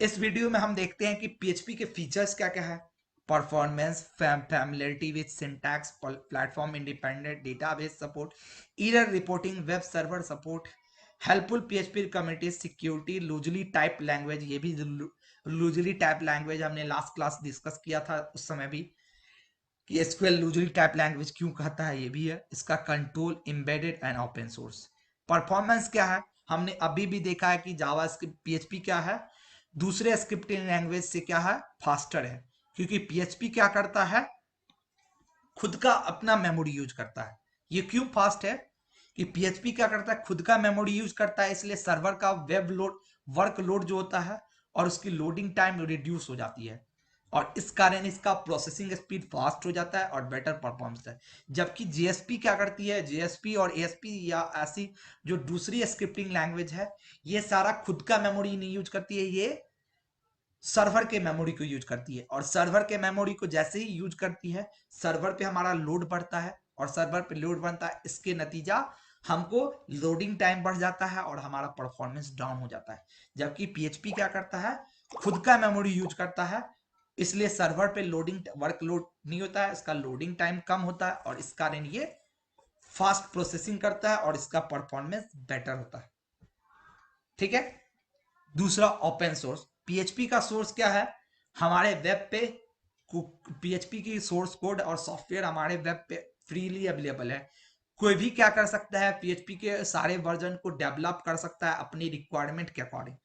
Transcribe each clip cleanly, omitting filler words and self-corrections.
इस वीडियो में हम देखते हैं कि पीएचपी के फीचर्स क्या क्या है। Performance, familiarity with syntax, platform independent, database support, error reporting, web server support, helpful PHP community, security, loosely type language. ये भी लूजली टाइप लैंग्वेज हमने लास्ट क्लास डिस्कस किया था उस समय भी, कि एसक्यूएल लूजली टाइप लैंग्वेज क्यों कहता है, ये भी है। इसका control, embedded and open source. Performance क्या है, हमने अभी भी देखा है कि जावा पीएचपी क्या है, दूसरे स्क्रिप्टिंग लैंग्वेज से क्या है, फास्टर है। क्योंकि पीएचपी क्या करता है, खुद का अपना मेमोरी यूज करता है। ये क्यों फास्ट है कि पीएचपी क्या करता है, खुद का मेमोरी यूज करता है, इसलिए सर्वर का वेब लोड, वर्क लोड जो होता है और उसकी लोडिंग टाइम रिड्यूस हो जाती है, और इस कारण इसका प्रोसेसिंग स्पीड फास्ट हो जाता है और बेटर परफॉर्मेंस है। जबकि जेएसपी क्या करती है, जेएसपी और एएसपी या ऐसी जो दूसरी स्क्रिप्टिंग लैंग्वेज है, ये सारा खुद का मेमोरी नहीं यूज करती है, ये सर्वर के मेमोरी को यूज करती है। और सर्वर के मेमोरी को जैसे ही यूज करती है, सर्वर पे हमारा लोड बढ़ता है, और सर्वर पे लोड बनता है, इसके नतीजा हमको लोडिंग टाइम बढ़ जाता है और हमारा परफॉर्मेंस डाउन हो जाता है। जबकि पीएचपी क्या करता है, खुद का मेमोरी यूज करता है, इसलिए सर्वर पे लोडिंग वर्कलोड नहीं होता है, इसका लोडिंग टाइम कम होता है, और इस कारण ये फास्ट प्रोसेसिंग करता है और इसका परफॉर्मेंस बेटर होता है। ठीक है। दूसरा, ओपन सोर्स। पीएचपी का सोर्स क्या है, हमारे वेब पे पीएचपी की सोर्स कोड और सॉफ्टवेयर हमारे वेब पे फ्रीली अवेलेबल है। कोई भी क्या कर सकता है, पीएचपी के सारे वर्जन को डेवलप कर सकता है अपनी रिक्वायरमेंट के अकॉर्डिंग।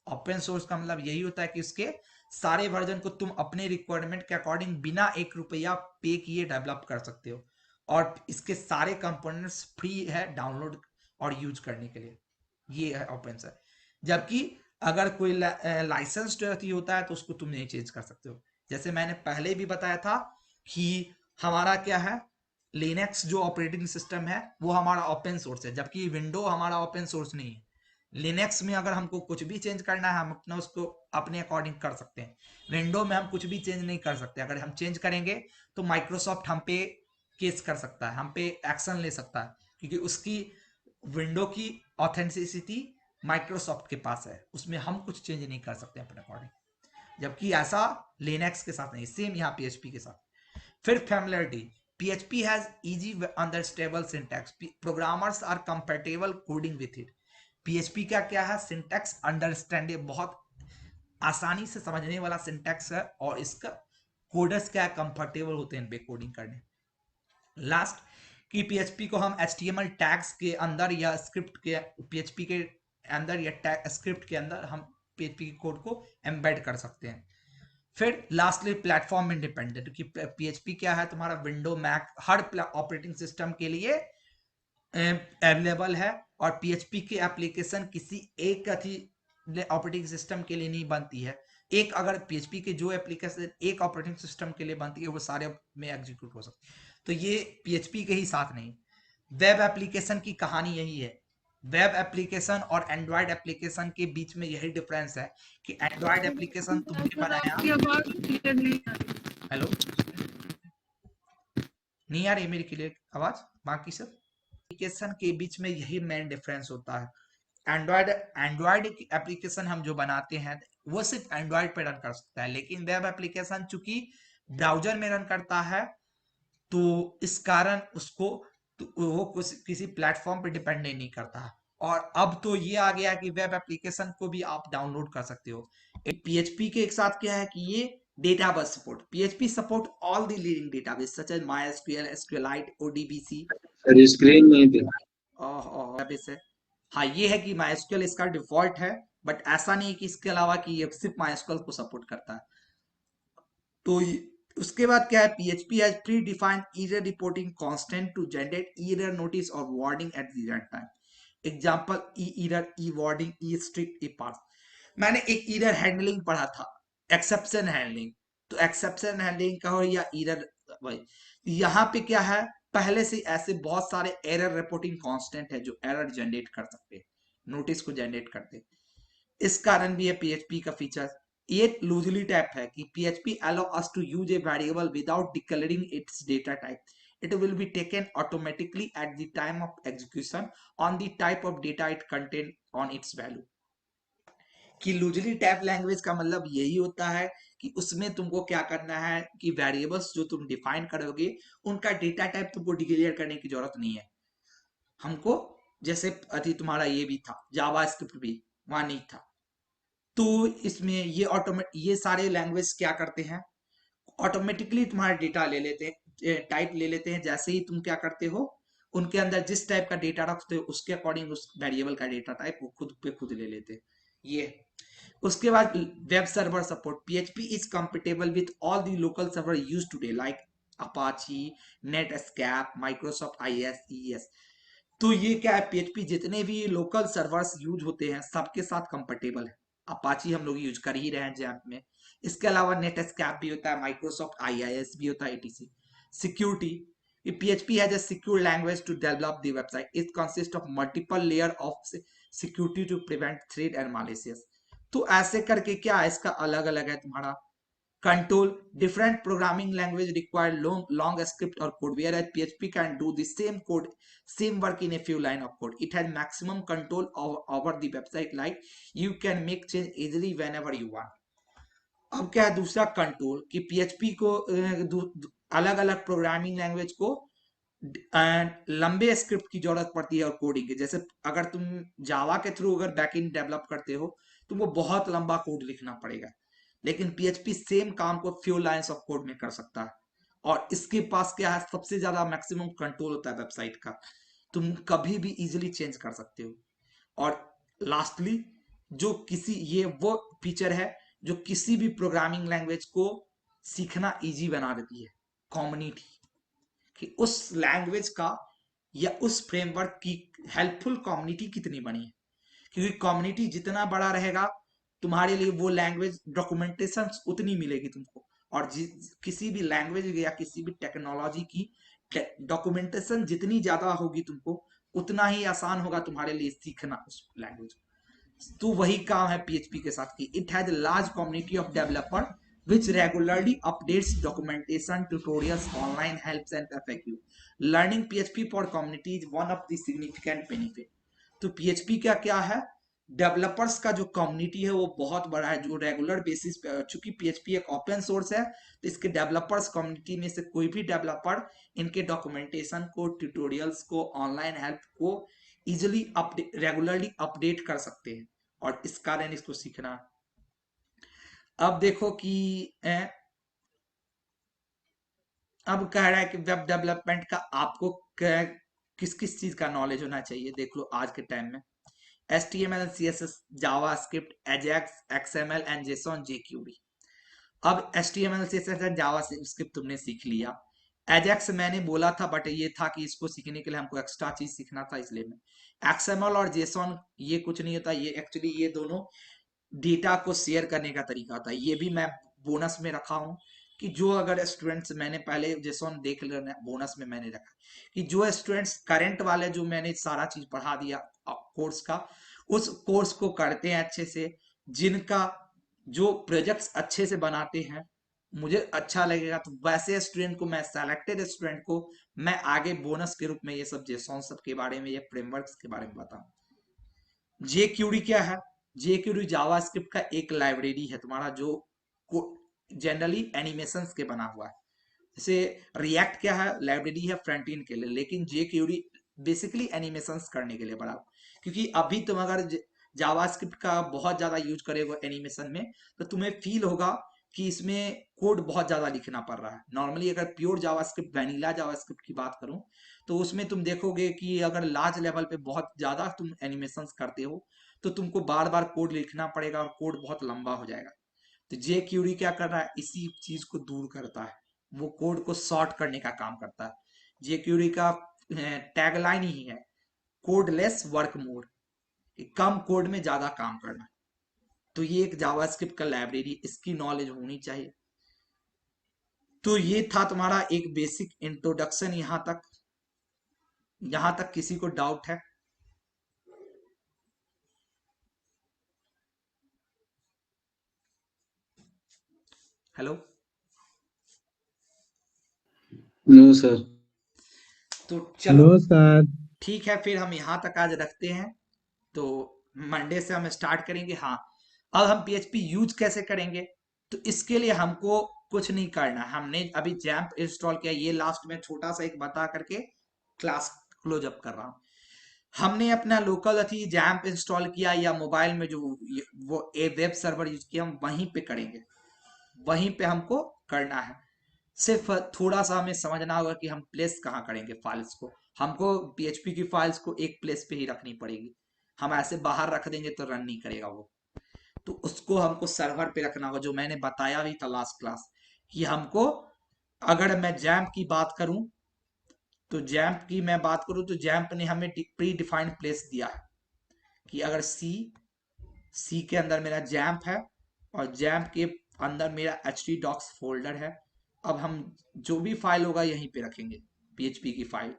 ओपन सोर्स का मतलब यही होता है कि उसके सारे वर्जन को तुम अपने रिक्वायरमेंट के अकॉर्डिंग बिना 1 रुपया पे किए डेवलप कर सकते हो, और इसके सारे कंपोनेंट्स फ्री है डाउनलोड और यूज करने के लिए। ये है ओपन सोर्स। जबकि अगर कोई लाइसेंस होता है तो उसको तुम नहीं चेंज कर सकते हो। जैसे मैंने पहले भी बताया था कि हमारा क्या है, लिनक्स जो ऑपरेटिंग सिस्टम है वो हमारा ओपन सोर्स है, जबकि विंडो हमारा ओपन सोर्स नहीं है। लिनक्स में अगर हमको कुछ भी चेंज करना है, हम अपना उसको अपने अकॉर्डिंग कर सकते हैं। विंडो में हम कुछ भी चेंज नहीं कर सकते। अगर हम चेंज करेंगे तो माइक्रोसॉफ्ट हम पे केस कर सकता है, हम पे एक्शन ले सकता है, क्योंकि उसकी विंडो की ऑथेंटिसिटी माइक्रोसॉफ्ट के पास है, उसमें हम कुछ चेंज नहीं कर सकते अपने अकॉर्डिंग। जबकि ऐसा लिनक्स के साथ नहीं, सेम यहाँ पीएचपी के साथ। फिर familiarity. PHP has easy understandable syntax. Programmers are compatible coding with it. PHP का क्या है, सिंटैक्स अंडरस्टैंडेबल, बहुत आसानी से समझने वाला सिंटैक्स है, और इसका कोडर्स क्या है, कंफर्टेबल होते हैं इन पे कोडिंग करने। लास्ट, कि पीएचपी को हम HTML टैग्स के अंदर या स्क्रिप्ट के, पीएचपी के अंदर या स्क्रिप्ट के अंदर हम पीएचपी के कोड को एम्बेड कर सकते हैं। फिर लास्टली, प्लेटफॉर्म इंडिपेंडेंट, कि पीएचपी क्या है, तुम्हारा विंडो, मैक, हर ऑपरेटिंग सिस्टम के लिए अवेलेबल है, और पीएचपी की एप्लीकेशन किसी एक ऑपरेटिंग सिस्टम के लिए नहीं बनती है। एक अगर पीएचपी के जो एप्लीकेशन एक ऑपरेटिंग सिस्टम के लिए बनती है, वो सारे में एग्जीक्यूट हो सकती है। तो ये पीएचपी के ही साथ नहीं। वेब एप्लीकेशन की कहानी यही है। वेब एप्लीकेशन और एंड्रॉयड एप्लीकेशन के बीच में यही डिफरेंस है कि एंड्रॉयड एप्लीकेशन तुमने सर बनाया। आपकी आवाज क्लियर नहीं आ रही। हेलो, नहीं आ रही मेरी क्लियर आवाज? बाकी सब एप्लीकेशन के बीच में यही मेन डिफरेंस होता है। एंड्रॉयड एंड्रॉयड एप्लीकेशन हम जो बनाते हैं वो सिर्फ एंड्रॉयड पे रन कर सकता है, लेकिन वेब एप्लीकेशन चूंकि ब्राउजर में रन करता है, तो इस कारण उसको, तो वो किसी प्लेटफॉर्म पे डिपेंड नहीं करता है। और अब तो ये आ गया कि वेब एप्लीकेशन को भी आप डाउनलोड कर सकते हो। पीएचपी के एक साथ क्या है कि ये database support, PHP support all the leading database such as MySQL, SQLite, ODBC. Sir screen नहीं दे। डेटाबेस है। हाँ, ये है कि मायस्क्यूएल इसका डिफॉल्ट है, बट ऐसा नहीं कि इसके अलावा कि ये सिर्फ मायस्क्यूएल को सपोर्ट करता है। तो उसके बाद क्या है, PHP has predefined error reporting constant to generate error notice और warning at the run time. Example, E error, E warning, E strict, E pass. मैंने एक एरर हैंडलिंग पढ़ा था, एक्सेप्शन हैंडलिंग। तो एक्सेप्शन हैंडलिंग का हो या error, भाई यहाँ पे क्या है, पहले से ऐसे बहुत सारे एरर रिपोर्टिंग कांस्टेंट है जो एरर जनरेट कर सकते हैं, नोटिस को जनरेट करते हैं। इस कारण भी है पीएचपी का फीचर। ये लूजली टाइप है कि PHP allow us to use a variable without declaring its data type. It will be taken automatically at the time of execution on the type of data it contain on its value. कि loosely tap language का मतलब यही होता है कि उसमें तुमको क्या करना है कि वेरिएबल्स जो तुम डिफाइन करोगे उनका डेटा टाइप तुमको डिक्लेयर करने की जरूरत नहीं है हमको। जैसे अति तुम्हारा ये भी था जावा स्क्रिप्ट भी वहां नहीं था। तो इसमें ये ऑटोमेट ये सारे लैंग्वेज क्या करते हैं, ऑटोमेटिकली तुम्हारा डेटा ले लेते हैं, टाइप ले लेते हैं। जैसे ही तुम क्या करते हो उनके अंदर जिस टाइप का डेटा रखते हो उसके अकॉर्डिंग उस वेरिएबल का डेटा टाइप वो खुद पे खुद ले लेते हैं। ये उसके बाद web server support, PHP is compatible with all the local server use today like Apache, Netscape, Microsoft IaaS। तो ये क्या है, PHP जितने भी लोकल सर्वर्स यूज होते हैं सबके साथ कंपेटेबल है। अपाची हम लोग यूज कर ही रहे हैं जैप में। इसके अलावा नेटस्कैप भी होता है, माइक्रोसॉफ्ट IaaS भी होता है, etc। Security, PHP has a secure language to develop the website. It consists of multiple layer of security to prevent threat and malicious। तो ऐसे करके क्या है, इसका अलग अलग है तुम्हारा control। Different programming language require long script or code, whereas PHP can do the same work in a few line of code। It has maximum control over the website, like you can make change easily whenever you want। अब क्या है दूसरा control कि PHP को अलग अलग programming language को लंबे स्क्रिप्ट की जरूरत पड़ती है और कोडिंग की। जैसे अगर तुम जावा के थ्रू अगर बैकएंड डेवलप करते हो तुमको बहुत लंबा कोड लिखना पड़ेगा, लेकिन PHP सेम काम को फ्यू लाइंस ऑफ कोड में कर सकता है। और इसके पास क्या है, सबसे ज्यादा मैक्सिमम कंट्रोल होता है वेबसाइट का, तुम कभी भी इजिली चेंज कर सकते हो। और लास्टली जो किसी ये वो फीचर है जो किसी भी प्रोग्रामिंग लैंग्वेज को सीखना इजी बना देती है, कम्युनिटी, कि उस लैंग्वेज का या उस फ्रेमवर्क की हेल्पफुल कम्युनिटी कितनी बनी है। क्योंकि कम्युनिटी जितना बड़ा रहेगा तुम्हारे लिए वो लैंग्वेज डॉक्यूमेंटेशन उतनी मिलेगी तुमको। और किसी भी लैंग्वेज या किसी भी टेक्नोलॉजी की डॉक्यूमेंटेशन जितनी ज्यादा होगी तुमको उतना ही आसान होगा तुम्हारे लिए सीखना उस लैंग्वेज। तो वही काम है PHP के साथ की it has large community of developer which regularly updates documentation, tutorials, online helps and FAQ। Learning PHP for community is one of the significant benefit। तो PHP का क्या है, डेवलपर्स का जो कम्युनिटी है वो बहुत बड़ा है, जो रेगुलर बेसिस पे, चूंकि PHP एक ओपन सोर्स है तो इसके डेवलपर्स कम्युनिटी में से कोई भी डेवलपर इनके डॉक्यूमेंटेशन को, ट्यूटोरियल्स को, ऑनलाइन हेल्प को इजिली रेगुलरली अपडेट कर सकते हैं और इस कारण इसको सीखना। अब देखो कि अब कह रहा है कि वेब डेवलपमेंट का आपको किस किस चीज का नॉलेज होना चाहिए। देख लो आज के टाइम में HTML, CSS, Java script, Ajax, XML and JSON, JQuery। अब HTML, CSS and Java script तुमने सीख लिया। एजेक्स मैंने बोला था बट ये था कि इसको सीखने के लिए हमको एक्स्ट्रा चीज सीखना था, इसलिए मैं XML और JSON ये कुछ नहीं होता, ये एक्चुअली ये दोनों डेटा को शेयर करने का तरीका होता है। ये भी मैं बोनस में रखा हूं कि जो अगर स्टूडेंट्स, मैंने पहले जेसन देख लेना, बोनस में मैंने रखा कि जो स्टूडेंट्स करंट वाले जो मैंने सारा चीज पढ़ा दिया कोर्स का, उस कोर्स को करते हैं अच्छे से, जिनका जो प्रोजेक्ट्स अच्छे से बनाते हैं, मुझे अच्छा लगेगा तो वैसे स्टूडेंट को मैं, सेलेक्टेड स्टूडेंट को मैं आगे बोनस के रूप में ये सब जेसॉन सब के बारे में, ये फ्रेमवर्क्स के बारे में बताऊं। JQuery क्या है, JQuery जावास्क्रिप्ट का एक लाइब्रेरी है तुम्हारा जो जनरली एनिमेशंस के बना हुआ है। जैसे रिएक्ट क्या है, लाइब्रेरी है फ्रंट एंड के लिए, लेकिन JQuery बेसिकली एनिमेशंस करने के लिए बना हुआ। क्योंकि अभी तुम अगर जावास्क्रिप्ट का बहुत ज्यादा यूज करेगा एनिमेशन में तो तुम्हें फील होगा कि इसमें कोड बहुत ज्यादा लिखना पड़ रहा है। नॉर्मली अगर प्योर जावास्क्रिप्ट, वैनिला जावास्क्रिप्ट की बात करूं तो उसमें तुम देखोगे कि अगर लार्ज लेवल पे बहुत ज्यादा तुम एनिमेशंस करते हो तो तुमको बार बार कोड लिखना पड़ेगा और कोड बहुत लंबा हो जाएगा। तो JQuery क्या कर रहा है, इसी चीज को दूर करता है, वो कोड को शॉर्ट करने का काम करता है। JQuery का टैगलाइन ही है कोडलेस वर्क मोड, कम कोड में ज्यादा काम करना। तो ये एक जावास्क्रिप्ट का लाइब्रेरी, इसकी नॉलेज होनी चाहिए। तो ये था तुम्हारा एक बेसिक इंट्रोडक्शन। यहां तक किसी को डाउट है? हेलो। No sir. तो चलो नो सर। ठीक है, फिर हम यहाँ तक आज रखते हैं। तो मंडे से हम स्टार्ट करेंगे। हाँ, अब हम PHP यूज कैसे करेंगे? तो इसके लिए हमको कुछ नहीं करना, हमने अभी जैम्प इंस्टॉल किया, ये लास्ट में छोटा सा एक बता करके क्लास क्लोज अप कर रहा हूँ। हमने अपना लोकल अथी जैम्प इंस्टॉल किया या मोबाइल में जो वो ए वेब सर्वर यूज किया, हम वहीं पे करेंगे, वहीं पे हमको करना है। सिर्फ थोड़ा सा हमें समझना होगा कि हम प्लेस कहाँ करेंगे फाइल्स को। हमको PHP की फाइल्स को एक प्लेस पे ही रखनी पड़ेगी, हम ऐसे बाहर रख देंगे तो रन नहीं करेगा वो। तो उसको हमको सर्वर पे रखना होगा, जो मैंने बताया भी था लास्ट क्लास कि हमको, अगर मैं जैम्प की बात करूं, तो जैम्प की मैं बात करूं तो जैम्प ने हमें प्री डिफाइंड प्लेस दिया है कि अगर सी के अंदर मेरा जैम्प है और जैम्प के अंदर मेरा htdocs फोल्डर है। अब हम जो भी फाइल होगा यहीं पे रखेंगे, PHP की फाइल,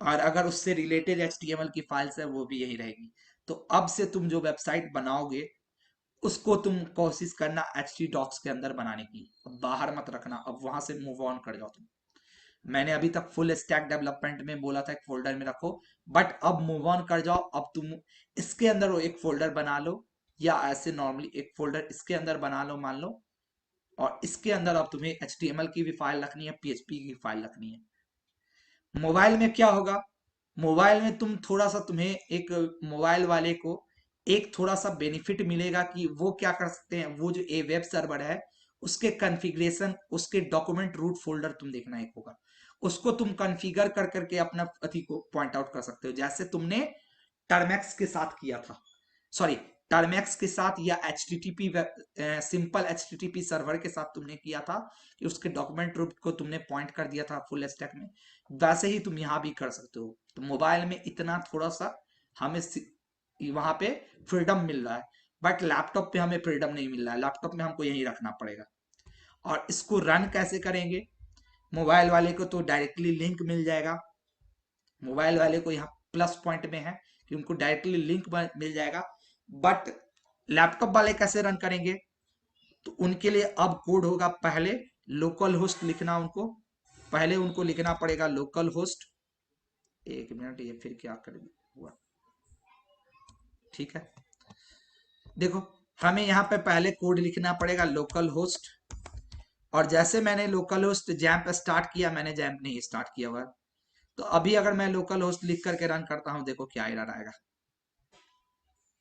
और अगर उससे रिलेटेड HTML की फाइल्स है वो भी यही रहेगी। तो अब से तुम जो वेबसाइट बनाओगे उसको तुम कोशिश करना htdocs के अंदर बनाने की, अब बाहर मत रखना, अब वहां से मूव ऑन कर जाओ तुम। मैंने अभी तक फुल स्टैक डेवलपमेंट में बोला था एक फोल्डर में रखो, बट अब मूव ऑन कर जाओ, अब तुम इसके अंदर वो एक फोल्डर बना लो, या ऐसे नॉर्मली एक फोल्डर इसके अंदर बना लो मान लो, और इसके अंदर अब तुम्हें HTML की भी फाइल रखनी है, PHP की फाइल रखनी है। मोबाइल में क्या होगा? मोबाइल में तुम थोड़ा सा, तुम्हें एक मोबाइल वाले को एक थोड़ा सा बेनिफिट मिलेगा कि वो क्या कर सकते हैं, वो जो ए वेब सर्वर है उसके कॉन्फ़िगरेशन, उसके डॉक्यूमेंट रूट फोल्डर तुम देखना एक होगा, उसको तुम कॉन्फ़िगर कर करके अपना अथी को पॉइंट आउट कर सकते हो, जैसे तुमने टर्मैक्स के साथ किया था, सॉरी, टर्मैक्स के साथ या HTTP सिंपल HTTP सर्वर के साथ तुमने किया था कि उसके डॉक्यूमेंट रूट को तुमने पॉइंट कर दिया था फुल स्टैक में। वैसे ही तुम यहाँ भी कर सकते हो। तो मोबाइल में इतना थोड़ा सा हमें वहां पे फ्रीडम मिल रहा है, बट लैपटॉप पे हमें फ्रीडम नहीं मिल रहा है, लैपटॉप में हमको यही रखना पड़ेगा। और इसको रन कैसे करेंगे? मोबाइल वाले को तो डायरेक्टली लिंक मिल जाएगा, मोबाइल वाले को यहाँ प्लस पॉइंट में है कि उनको डायरेक्टली लिंक मिल जाएगा, बट लैपटॉप वाले कैसे रन करेंगे? तो उनके लिए अब कोड होगा, पहले लोकल होस्ट लिखना, उनको पहले उनको लिखना पड़ेगा लोकल होस्ट। एक मिनट, ये फिर क्या कर हुआ, ठीक है, देखो हमें यहाँ पे पहले कोड लिखना पड़ेगा लोकल होस्ट, और जैसे मैंने लोकल होस्ट जैम्प स्टार्ट किया, मैंने जैम्प नहीं स्टार्ट किया हुआ, तो अभी अगर मैं लोकल होस्ट लिख करके रन करता हूँ, देखो क्या एरर आएगा।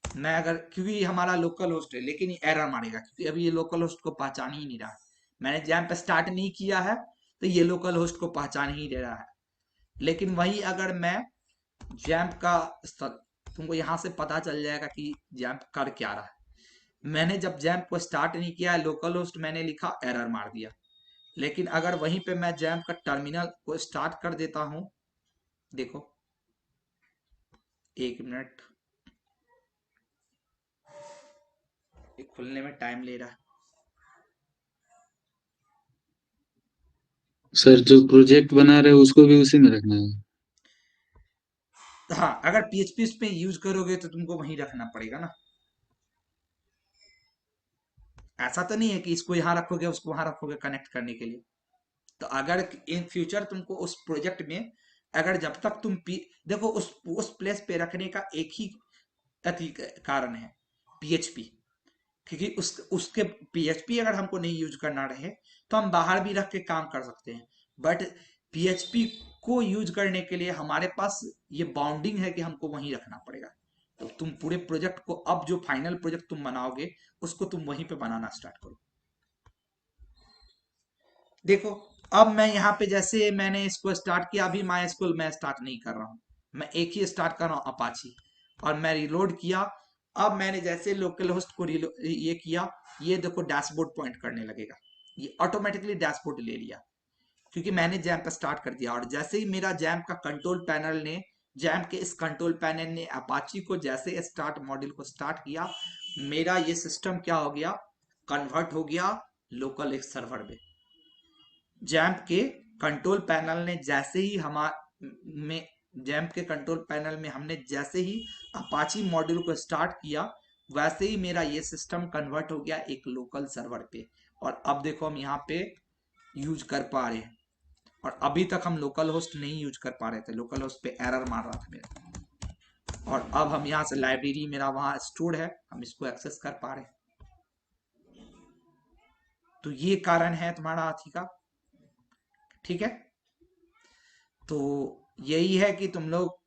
मैं अगर, क्योंकि हमारा लोकल होस्ट है, लेकिन ये एरर मारेगा क्योंकि अभी ये लोकल होस्ट को पहचान ही नहीं रहा, मैंने जैम्प स्टार्ट नहीं किया है, तो ये लोकल होस्ट को पहचान ही दे रहा है। लेकिन वही अगर मैं जैम्प का, तुमको यहाँ से पता चल जाएगा कि जैम्प कर क्या रहा है। मैंने जब जैम्प को स्टार्ट नहीं किया, लोकल होस्ट मैंने लिखा, एरर मार दिया। लेकिन अगर वहीं पे मैं जैम्प का टर्मिनल को स्टार्ट कर देता हूं, देखो एक मिनट, ये खुलने में टाइम ले रहा है। सर जो प्रोजेक्ट बना रहे हो उसको भी उसी में रखना है। तो हाँ, अगर PHP में यूज करोगे तो तुमको वहीं रखना पड़ेगा ना, ऐसा तो नहीं है कि इसको यहाँ रखोगे उसको वहां रखोगे कनेक्ट करने के लिए। तो अगर इन फ्यूचर तुमको उस प्रोजेक्ट में, अगर जब तक तुम देखो उस प्लेस पे रखने का एक ही अति कारण है, PHP, क्योंकि उसके PHP अगर हमको नहीं यूज करना रहे तो हम बाहर भी रख के काम कर सकते हैं, बट PHP को यूज करने के लिए हमारे पास ये बाउंडिंग है कि हमको वहीं रखना पड़ेगा। तो तुम पूरे प्रोजेक्ट को, अब जो फाइनल प्रोजेक्ट तुम बनाओगे उसको तुम वहीं पे बनाना स्टार्ट करो। देखो अब मैं यहाँ पे, जैसे मैंने इसको स्टार्ट किया, अभी माई स्कूल मैं स्टार्ट नहीं कर रहा हूँ, मैं एक ही स्टार्ट कर रहा हूँ, अपाची, और मैं रिलोड किया। अब मैंने जैसे लोकल होस्ट को ये किया, ये देखो डैशबोर्ड पॉइंट करने लगेगा, ये ऑटोमेटिकली डैशबोर्ड ले लिया क्योंकि मैंने जैम्प स्टार्ट कर दिया। और जैसे ही मेरा जैम्प का कंट्रोल पैनल ने, जैम्प के इस कंट्रोल पैनल ने अपाची को जैसे स्टार्ट मॉड्यूल को स्टार्ट किया, मेरा ये सिस्टम क्या हो गया, कन्वर्ट हो गया लोकल एक सर्वर में। जैम्प के कंट्रोल पैनल ने जैसे ही में जैम्प के कंट्रोल पैनल में हमने जैसे ही अपाची मॉड्यूल को स्टार्ट किया, वैसे ही मेरा ये सिस्टम कन्वर्ट हो गया एक लोकल सर्वर पे। और अब देखो हम यहाँ पे यूज कर पा रहे हैं, और अभी तक हम लोकल होस्ट नहीं यूज कर पा रहे थे, लोकल होस्ट पे एरर मार रहा था मेरा। और अब हम यहाँ से लाइब्रेरी मेरा वहाँ स्टोर है, हम इसको एक्सेस कर पा रहे हैं। तो ये कारण है तुम्हारा हाथी का। ठीक है, तो यही है कि तुम लोग